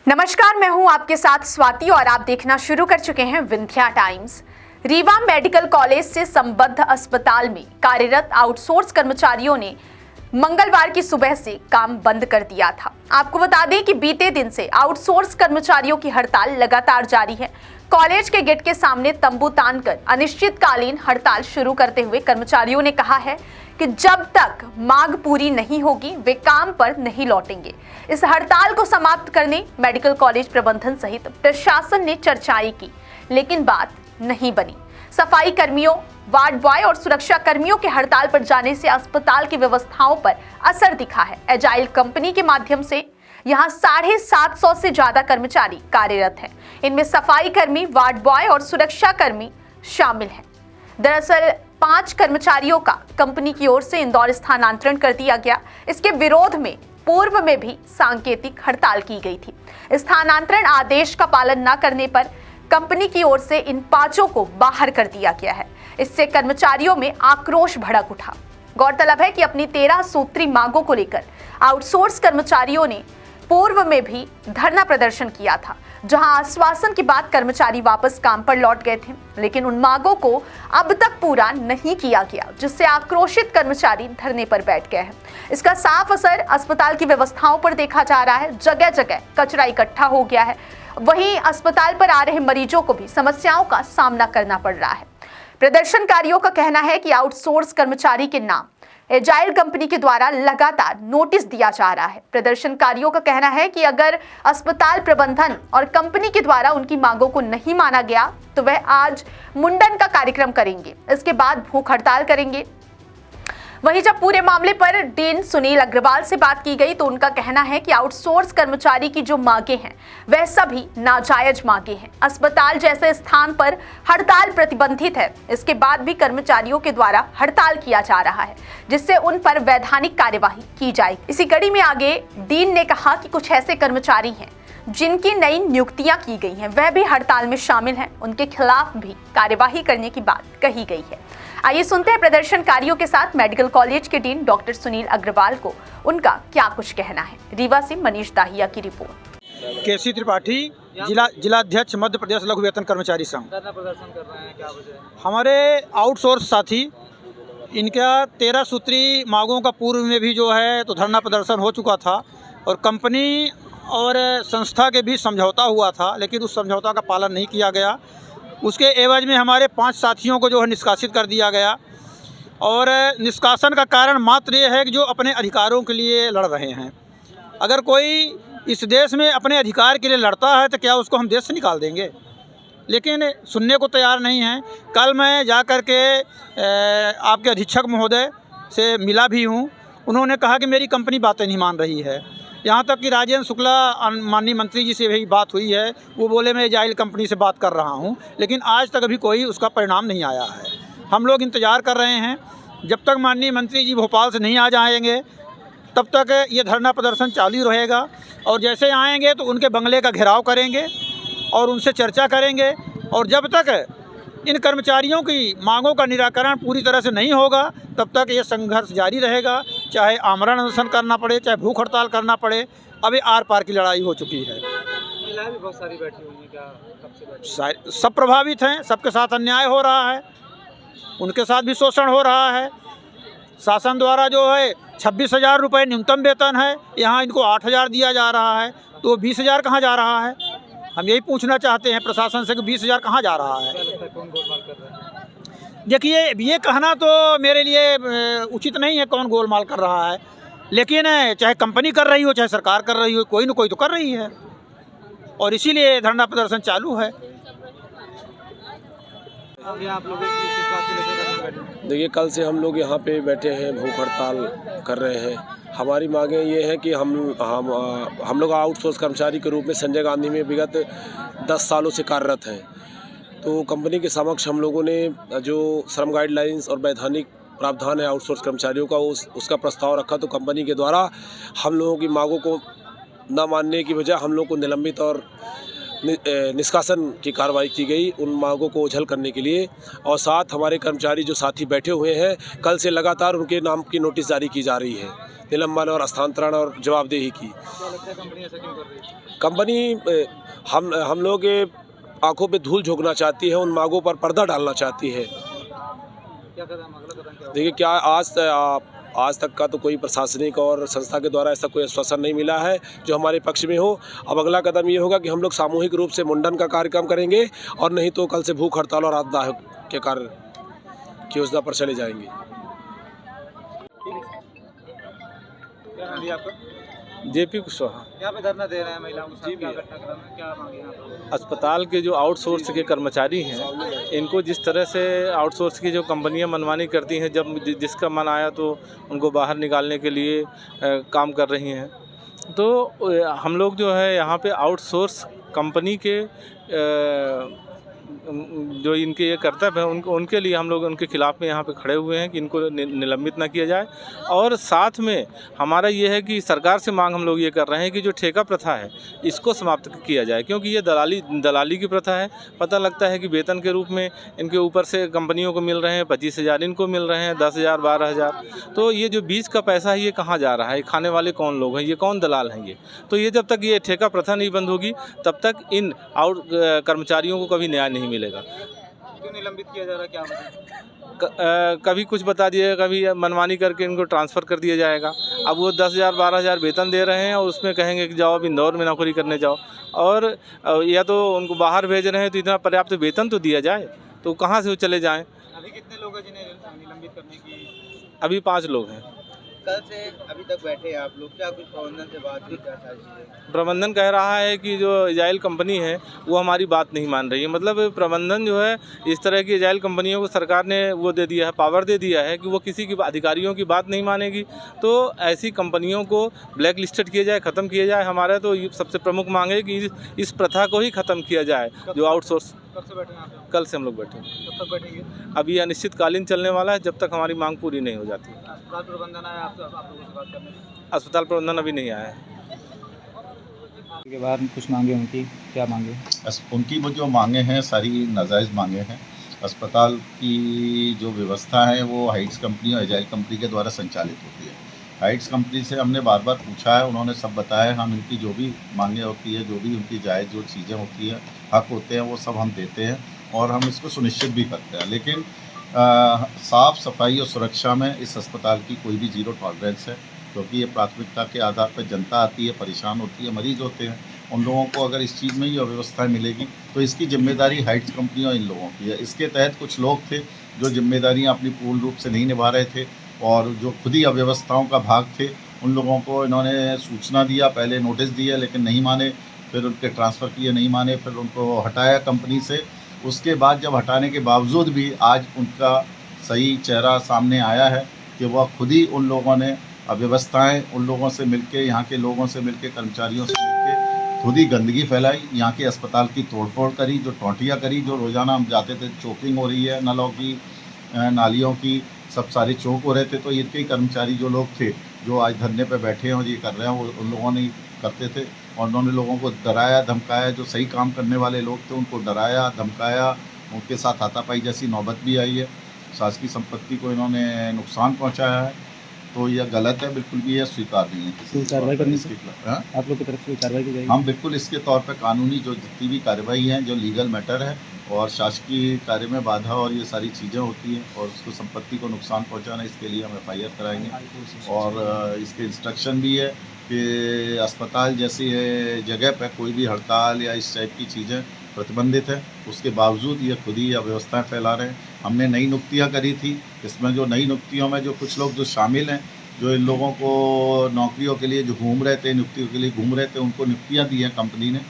नमस्कार, मैं हूं आपके साथ स्वाति और आप देखना शुरू कर चुके हैं Vindhya times. Rewa medical college से संबद्ध अस्पताल में कार्यरत आउटसोर्स कर्मचारियों ने मंगलवार की सुबह से काम बंद कर दिया था। आपको बता दें कि बीते दिन से आउटसोर्स कर्मचारियों की हड़ताल लगातार जारी है। कॉलेज के गेट के सामने तंबू तानकर अनिश्चितकालीन हड़ताल शुरू करते हुए कर्मचारियों ने कहा है कि जब तक मांग पूरी नहीं होगी वे काम पर नहीं लौटेंगे। इस हड़ताल को समाप्त करने मेडिकल कॉलेज प्रबंधन सहित प्रशासन ने चर्चाएं की, लेकिन बात नहीं बनी। सफाई कर्मियों, वार्ड बॉय और सुरक्षा कर्मियों के हड़ताल पर जाने से अस्पताल की व्यवस्थाओं पर असर दिखा है। एजाइल कंपनी के माध्यम से यहाँ 750 से ज्यादा कर्मचारी कार्यरत हैं। इनमें सफाई कर्मी, वार्ड बॉय और सुरक्षा कर्मी शामिल हैं। दरअसल 5 कर्मचारियों का कंपनी की ओर से इंदौर स्थानांतरण कर दिया गया। इसके विरोध में पूर्व में भी सांकेतिक हड़ताल की गई थी। स्थानांतरण आदेश का पालन न करने पर कंपनी की ओर से इन 5 को बाहर कर दिया गया है। इससे कर्मचारियों में आक्रोश भड़क उठा। गौरतलब है कि अपनी 13 सूत्री मांगों को लेकर आउटसोर्स कर्मचारियों ने पूर्व में भी धरना प्रदर्शन किया था, जहां आश्वासन के बाद कर्मचारी वापस काम पर लौट गए थे, लेकिन उन मांगों को अब तक पूरा नहीं किया गया, जिससे आक्रोशित कर्मचारी धरने पर बैठ गए हैं। इसका साफ असर अस्पताल की व्यवस्थाओं पर देखा जा रहा है। जगह जगह कचरा इकट्ठा हो गया है। वहीं अस्पताल पर आ रहे मरीजों को भी समस्याओं का सामना करना पड़ रहा है। प्रदर्शनकारियों का कहना है कि आउटसोर्स कर्मचारी के नाम एजाइल कंपनी के द्वारा लगातार नोटिस दिया जा रहा है। प्रदर्शनकारियों का कहना है कि अगर अस्पताल प्रबंधन और कंपनी के द्वारा उनकी मांगों को नहीं माना गया तो वह आज मुंडन का कार्यक्रम करेंगे, इसके बाद भूख हड़ताल करेंगे। वहीं जब पूरे मामले पर डीन सुनील अग्रवाल से बात की गई तो उनका कहना है कि आउटसोर्स कर्मचारी की जो मांगे हैं वह सभी नाजायज मांगे हैं। अस्पताल जैसे स्थान पर हड़ताल प्रतिबंधित है, इसके बाद भी कर्मचारियों के द्वारा हड़ताल किया जा रहा है, जिससे उन पर वैधानिक कार्यवाही की जाएगी। इसी कड़ी में आगे डीन ने कहा कि कुछ ऐसे कर्मचारी हैं जिनकी नई नियुक्तियां की गई हैं, वह भी हड़ताल में शामिल हैं। उनके खिलाफ भी कार्यवाही करने की बात कही गई है। आइए सुनते हैं प्रदर्शनकारियों के साथ मेडिकल कॉलेज के डीन डॉक्टर सुनील अग्रवाल को उनका क्या कुछ कहना है। रीवा से मनीष दाहिया की रिपोर्ट। केसी त्रिपाठी, जिलाध्यक्ष मध्य प्रदेश लघु वेतन कर्मचारी संघ। धरना प्रदर्शन कर रहे हैं, क्या वजह है? हमारे आउटसोर्स साथी, इनका 13 सूत्री मांगों का पूर्व में भी जो है तो धरना प्रदर्शन हो चुका था और कंपनी और संस्था के बीच समझौता हुआ था, लेकिन उस समझौता का पालन नहीं किया गया। उसके एवज में हमारे 5 साथियों को जो है निष्कासित कर दिया गया और निष्कासन का कारण मात्र ये है कि जो अपने अधिकारों के लिए लड़ रहे हैं। अगर कोई इस देश में अपने अधिकार के लिए लड़ता है तो क्या उसको हम देश से निकाल देंगे? लेकिन सुनने को तैयार नहीं है। कल मैं जा कर के आपके अधीक्षक महोदय से मिला भी हूँ। उन्होंने कहा कि मेरी कंपनी बातें नहीं मान रही है। यहाँ तक कि राजेंद्र शुक्ला माननीय मंत्री जी से भी बात हुई है, वो बोले मैं एजाइल कंपनी से बात कर रहा हूँ, लेकिन आज तक अभी कोई उसका परिणाम नहीं आया है। हम लोग इंतज़ार कर रहे हैं, जब तक माननीय मंत्री जी भोपाल से नहीं आ जाएंगे तब तक ये धरना प्रदर्शन चालू रहेगा। और जैसे आएंगे तो उनके बंगले का घेराव करेंगे और उनसे चर्चा करेंगे। और जब तक इन कर्मचारियों की मांगों का निराकरण पूरी तरह से नहीं होगा तब तक ये संघर्ष जारी रहेगा, चाहे आमरण अनशन करना पड़े, चाहे भूख हड़ताल करना पड़े। अभी आर पार की लड़ाई हो चुकी है। महिलाएं भी बहुत सारी बैठी हुई हैं, क्या कब से बैठी? सब प्रभावित हैं, सबके साथ अन्याय हो रहा है, उनके साथ भी शोषण हो रहा है। शासन द्वारा जो है 26,000 रुपये न्यूनतम वेतन है, यहाँ इनको 8,000 दिया जा रहा है, तो 20,000 कहाँ जा रहा है? हम यही पूछना चाहते हैं प्रशासन से कि 20,000 कहाँ जा रहा है? क्या लगता है कौन गोलमाल कर रहा है? देखिए, ये कहना तो मेरे लिए उचित नहीं है कौन गोलमाल कर रहा है, लेकिन चाहे कंपनी कर रही हो, चाहे सरकार कर रही हो, कोई न कोई तो कर रही है और इसीलिए धरना प्रदर्शन चालू है। अभी आप लोग किस बात को लेकर धरना बैठे हैं? देखिए, कल से हम लोग यहाँ पे बैठे हैं, भूख हड़ताल कर रहे हैं। हमारी मांगें ये हैं कि हम लोग आउटसोर्स कर्मचारी के रूप में संजय गांधी में विगत 10 सालों से कार्यरत हैं। तो कंपनी के समक्ष हम लोगों ने जो श्रम गाइडलाइंस और वैधानिक प्रावधान है आउटसोर्स कर्मचारियों का उसका प्रस्ताव रखा। तो कंपनी के द्वारा हम लोगों की मांगों को न मानने की वजह हम लोग को निलंबित और निष्कासन की कार्रवाई की गई उन मांगों को उछल करने के लिए। और साथ हमारे कर्मचारी जो साथी बैठे हुए हैं, कल से लगातार उनके नाम की नोटिस जारी की जा रही है, निलंबन और स्थानांतरण और जवाबदेही की। क्या लगता है कंपनी ऐसा क्यों कर रही है? कंपनी हम लोग आंखों पे धूल झोंकना चाहती है, उन मांगों पर पर्दा डालना चाहती है। क्या कदम, अगला कदम क्या होगा? देखिए, क्या आज तक का तो कोई प्रशासनिक और संस्था के द्वारा ऐसा कोई आश्वासन नहीं मिला है जो हमारे पक्ष में हो। अब अगला कदम ये होगा कि हम लोग सामूहिक रूप से मुंडन का कार्यक्रम करेंगे और नहीं तो कल से भूख हड़ताल और राजदाह के कार्य की योजना पर चले जाएंगे। क्या नाम है आपका? जेपी कुशवाहा। यहाँ पे धरना दे रहे हैं महिलाओं के साथ, क्या घटनाक्रम है, क्या मांगे यहाँ पर? अस्पताल के जो आउटसोर्स के कर्मचारी हैं, इनको जिस तरह से आउटसोर्स की जो कंपनियां मनमानी करती हैं, जब जिसका मन आया तो उनको बाहर निकालने के लिए काम कर रही हैं। तो हम लोग जो है यहाँ पे आउटसोर्स कंपनी के जो इनके ये कर्तव्य है उनके लिए हम लोग उनके खिलाफ़ में यहाँ पे खड़े हुए हैं कि इनको निलंबित ना किया जाए। और साथ में हमारा ये है कि सरकार से मांग हम लोग ये कर रहे हैं कि जो ठेका प्रथा है इसको समाप्त किया जाए, क्योंकि ये दलाली की प्रथा है। पता लगता है कि वेतन के रूप में इनके ऊपर से कंपनियों को मिल रहे हैं 25,000, इनको मिल रहे हैं 10,000 12,000। तो ये जो बीच का पैसा है ये कहाँ जा रहा है, खाने वाले कौन लोग हैं, ये कौन दलाल हैं ये। तो ये जब तक ये ठेका प्रथा नहीं बंद होगी तब तक इन कर्मचारियों को कभी न्याय नहीं मिलेगा। क्यों निलंबित किया जा रहा है, क्या बताएं? कभी कुछ बता दिए, कभी मनमानी करके इनको ट्रांसफ़र कर दिया जाएगा। अब वो 10,000 12,000 वेतन दे रहे हैं और उसमें कहेंगे कि जाओ अब इंदौर में नौकरी करने जाओ, और या तो उनको बाहर भेज रहे हैं तो इतना पर्याप्त वेतन तो दिया जाए, तो कहाँ से वो चले जाएं। अभी कितने लोग हैं जिन्हें निलंबित करने की? अभी 5 लोग हैं। कल से अभी तक बैठे हैं आप लोग, क्या कुछ प्रबंधन से बात हुई, क्या सारी चीज़ें? प्रबंधन कह रहा है कि जो एजाइल कंपनी है वो हमारी बात नहीं मान रही है। मतलब प्रबंधन जो है इस तरह की एजाइल कंपनियों को सरकार ने वो दे दिया है, पावर दे दिया है कि वो किसी की अधिकारियों की बात नहीं मानेगी। तो ऐसी कंपनियों को ब्लैक लिस्टेड किया जाए, ख़त्म किया जाए। हमारा तो ये सबसे प्रमुख मांग है कि इस प्रथा को ही ख़त्म किया जाए जो आउटसोर्स। कब से बैठे हैं आप? कल से हम लोग बैठे हैं। कब तक बैठेंगे? अभी ये अनिश्चितकालीन चलने वाला है जब तक हमारी मांग पूरी नहीं हो जाती। अस्पताल प्रबंधन आया आप लोगों से बात करने? अस्पताल प्रबंधन अभी नहीं आया है। के बाद कुछ मांगे उनकी, क्या मांगे? उनकी वो जो मांगे हैं सारी नाजायज़ मांगे हैं। अस्पताल की जो व्यवस्था है वो हाइट्स कंपनी और एजाइल कंपनी के द्वारा संचालित होती है। हाइट्स कंपनी से हमने बार बार पूछा है, उन्होंने सब बताया। हम इनकी जो भी मांगे होती है, जो भी उनकी जायज़ जो चीज़ें होती हैं, हक होते हैं, वो सब हम देते हैं और हम इसको सुनिश्चित भी करते हैं। लेकिन साफ़ सफाई और सुरक्षा में इस अस्पताल की कोई भी ज़ीरो टॉलरेंस है, क्योंकि ये प्राथमिकता के आधार पर जनता आती है, परेशान होती है, मरीज़ होते हैं। उन लोगों को अगर इस चीज़ में ये अव्यवस्थाएँ मिलेगी तो इसकी जिम्मेदारी हाइट्स कंपनी और इन लोगों की है। इसके तहत कुछ लोग थे जो जिम्मेदारियाँ अपनी पूर्ण रूप से नहीं निभा रहे थे और जो खुद ही अव्यवस्थाओं का भाग थे, उन लोगों को इन्होंने सूचना दिया, पहले नोटिस दिया लेकिन नहीं माने, फिर उनके ट्रांसफ़र किए नहीं माने, फिर उनको हटाया कंपनी से। उसके बाद जब हटाने के बावजूद भी आज उनका सही चेहरा सामने आया है कि वह खुद ही उन लोगों ने अव्यवस्थाएं उन लोगों से मिलके, यहाँ के लोगों से मिलके, कर्मचारियों से मिलके खुद ही गंदगी फैलाई, यहाँ के अस्पताल की तोड़फोड़ करी, जो टोंटियाँ करी, जो रोज़ाना हम जाते थे चोकिंग हो रही है, नलों की, नालियों की, सब सारे चौक हो रहे थे। तो इनके कर्मचारी जो लोग थे जो आज धरने पे बैठे हैं और ये कर रहे हैं, वो उन लोगों ने करते थे और उन्होंने लोगों को डराया धमकाया। जो सही काम करने वाले लोग थे उनको डराया धमकाया, उनके साथ हाथापाई जैसी नौबत भी आई है। शासकीय संपत्ति को इन्होंने नुकसान पहुंचाया है, तो यह गलत है, बिल्कुल भी यह स्वीकार नहीं है। कार्रवाई करनी इसके खिलाफ आप लोग की तरफ से कार्रवाई की जाएगी? हम बिल्कुल इसके तौर पे कानूनी जो जितनी भी कार्रवाई है, जो लीगल मैटर है और शासकीय कार्य में बाधा और ये सारी चीज़ें होती हैं और उसको संपत्ति को नुकसान पहुंचाना, इसके लिए हम FIR कराएंगे। और इसके इंस्ट्रक्शन भी है कि अस्पताल जैसी जगह पर कोई भी हड़ताल या इस टाइप की चीज़ें प्रतिबंधित है, उसके बावजूद ये खुद ही अव्यवस्थाएँ फैला रहे हैं। हमने नई नियुक्तियाँ करी थी, इसमें जो नई नियुक्तियों में जो कुछ लोग जो शामिल हैं, जो इन लोगों को नौकरियों के लिए जो घूम रहे थे, नियुक्तियों के लिए घूम रहे थे, उनको नियुक्तियाँ दी हैं कंपनी ने,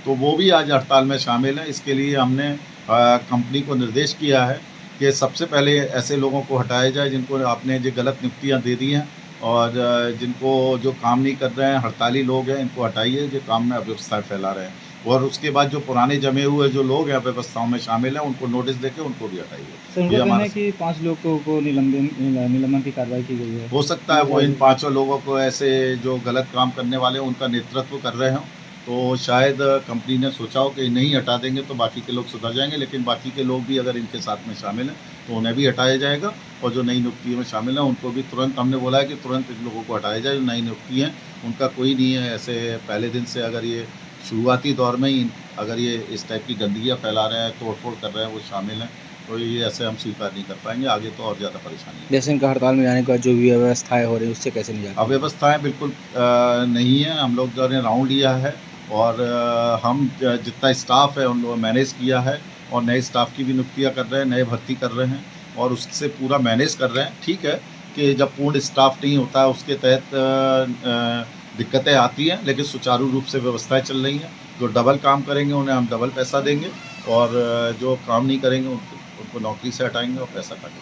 तो वो भी आज हड़ताल में शामिल हैं। इसके लिए हमने कंपनी को निर्देश किया है कि सबसे पहले ऐसे लोगों को हटाया जाए जिनको आपने जो गलत नियुक्तियाँ दे दी हैं और जिनको जो काम नहीं कर रहे हैं, हड़ताली लोग हैं, इनको हटाइए जो काम में अव्यवस्थाएँ फैला रहे हैं। और उसके बाद जो पुराने जमे हुए जो लोग हैं अव्यवस्थाओं में शामिल हैं, उनको नोटिस देके उनको भी हटाइए। ये हमारा कि 5 लोगों को निलंबन की कार्रवाई की गई है। हो सकता है वो इन 5 लोगों को ऐसे जो गलत काम करने वाले हैं उनका नेतृत्व कर रहे हों तो शायद कंपनी ने सोचा हो कि नहीं हटा देंगे तो बाकी के लोग सुधर जाएंगे, लेकिन बाकी के लोग भी अगर इनके साथ में शामिल हैं तो उन्हें भी हटाया जाएगा। और जो नई नियुक्ति में शामिल हैं उनको भी तुरंत, हमने बोला है कि तुरंत इन लोगों को हटाया जाए। जो नई नियुक्ति हैं उनका कोई नहीं है ऐसे पहले दिन से, अगर ये शुरुआती दौर में ही अगर ये इस टाइप की गंदगियाँ फैला रहे हैं, तोड़ फोड़ कर रहे हैं, वो शामिल हैं, तो ये ऐसे हम स्वीकार नहीं कर पाएंगे। आगे तो और ज़्यादा परेशानी है। जैसे इनका हड़ताल में जाने का जो भी व्यवस्थाएं हो रही है उससे कैसे निजात? अव्यवस्थाएं बिल्कुल नहीं है। हम लोग जो ने राउंड लिया है और हम जितना स्टाफ है उन लोगों मैनेज किया है और नए स्टाफ की भी नियुक्तियाँ कर रहे हैं, नए भर्ती कर रहे हैं और उससे पूरा मैनेज कर रहे हैं। ठीक है कि जब पूर्ण स्टाफ नहीं होता है उसके तहत दिक्कतें आती हैं, लेकिन सुचारू रूप से व्यवस्थाएं चल रही हैं। जो डबल काम करेंगे उन्हें हम डबल पैसा देंगे और जो काम नहीं करेंगे उनको नौकरी से हटाएंगे और पैसा काटेंगे।